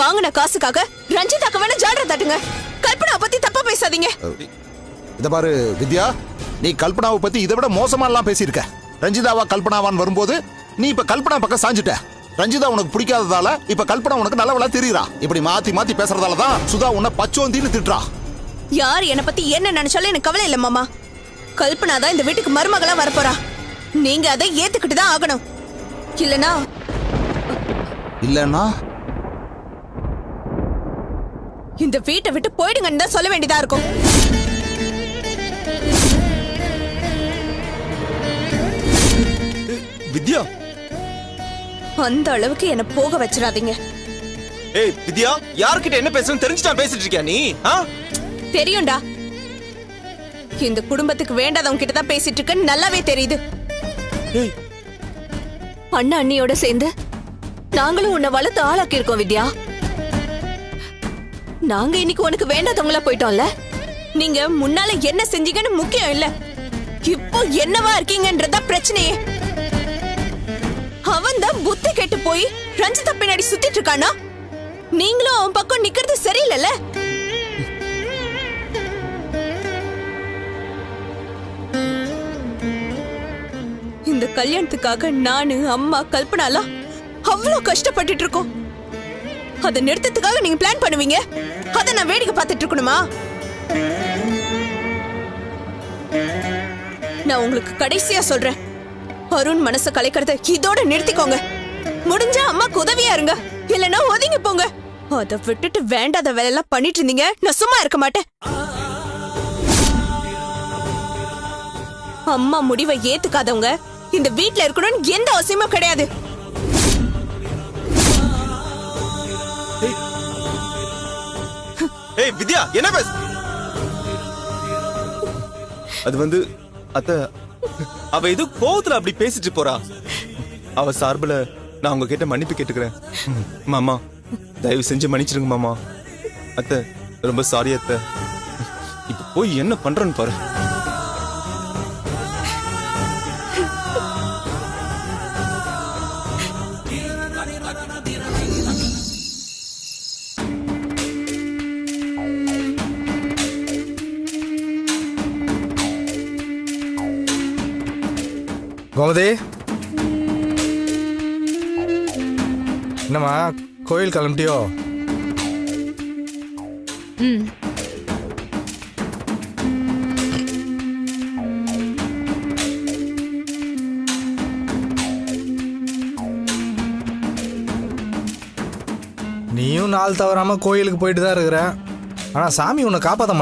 வாங்கின காசுக்காக ரஞ்சிதாக்கு வேணா ஜால்ரா தட்டுங்க. கல்பனா பத்தி தப்பா பேசாதீங்க. இத பாரு வித்யா, நீ கல்பனாவை பத்தி இதை விட மோசமா எல்லாம் பேசியிருக்க. ரஞ்சிதாவா கல்பனாவான்னு வரும்போது நீ இப்ப கல்பனா பக்கம் சாஞ்சிட்ட. ரஞ்சிதா உனக்கு பிடிக்காததால இப்ப கல்பனா உனக்கு நல்லவளா தெரியுறா. இப்படி மாத்தி மாத்தி பேசுறதாலதான் சுதா உன்னை பச்சோந்தின்னு திட்டுறா. யார் என்ன பத்தி என்ன நினைச்சாலும் எனக்கு கவலை இல்ல மாமா. கல்பனா தான் இந்த வீட்டுக்கு மருமகளா வரப்போறா. நீங்க அதை ஏத்துக்கிட்டு தான் ஆகணும். இல்லனா இல்லன்னா இந்த வீட்டை விட்டு போயிடுங்கன்னு தான் சொல்ல வேண்டியதா இருக்கும். வித்யா, அந்த அளவுக்கு என்ன போக வச்சிடாதீங்க. ஏய் வித்யா, யார்கிட்ட என்ன பேசணும் தெரிஞ்சுட்டா பேசிட்டு இருக்கியா நீ? தெரியும்டா, இந்த குடும்பத்துக்கு வேண்டாதவங்க கிட்ட தான் பேசிட்டு இருக்கேன்னு நல்லாவே தெரியுது. ஏய், அண்ணா அண்ணியோட சேர்ந்து நாங்களும் உன்னை வளர்த்து ஆளாக்கி இருக்கோம் வித்யா. நாங்க இன்னைக்கு உனக்கு வேண்டாதவங்களா போயிட்டோம்ல. நீங்க முன்னால என்ன செஞ்சீங்கன்னு முக்கியம் இல்ல, இப்போ என்னவா இருக்கீங்கன்றதா பிரச்சனையே. அவன் தான் புத்தி கெட்டு போய் ரஞ்சிதா பின்னாடி சுத்திட்டு இருக்கானா? நீங்களும் அவன் பக்கம் நிக்கிறது சரியில்லைல்ல. இந்த கல்யாணத்துக்காக நானு அம்மா கல்பனாலாம் அவ்வளவு கஷ்டப்பட்டுட்டு இருக்கோம். அதை நிறுத்தத்துக்காக நீங்க பிளான் பண்ணுவீங்க, அதை நான் வேடிக்கை பார்த்துட்டு இருக்கணுமா? நான் உங்களுக்கு கடைசியா சொல்றேன், அருண் மனசை கலைக்கிறத இதோட நிறுத்திக்கோங்க. முடிஞ்சா அம்மாக்கு உதவியா இருங்க, இல்லைன்னா ஒதுங்கி போங்க. அதை விட்டுட்டு வேண்டாத வேலையெல்லாம் பண்ணிட்டு இருந்தீங்க, நான் சும்மா இருக்க மாட்டேன். அம்மா முடிவை ஏத்துக்காதவங்க இந்த வீட்டுல இருக்கணும்னு எந்த அவசியமும் கிடையாது. ஏய் வித்யா, என்ன பேச? அது அத்த, அவ ஏதோ கோவத்துல அப்படி பேசிட்டு போறா. அவ சார்பில் நான் உங்ககிட்ட மன்னிப்பு கேட்டுக்கிறேன் மாமா. தயவு செஞ்சு மன்னிச்சிருங்க மாமா. அத்த, ரொம்ப சாரி அத்த. இப்ப போய் என்ன பண்றேன்னு பாரு. கோமதி, என்னம்மா கோயில் கிளம்பிட்டியோ? நீயும் நாள் தவறாம கோயிலுக்கு போயிட்டு தான் இருக்கிற. ஆனா சாமி உன்னை காப்பாற்ற மாட்டேங்குது.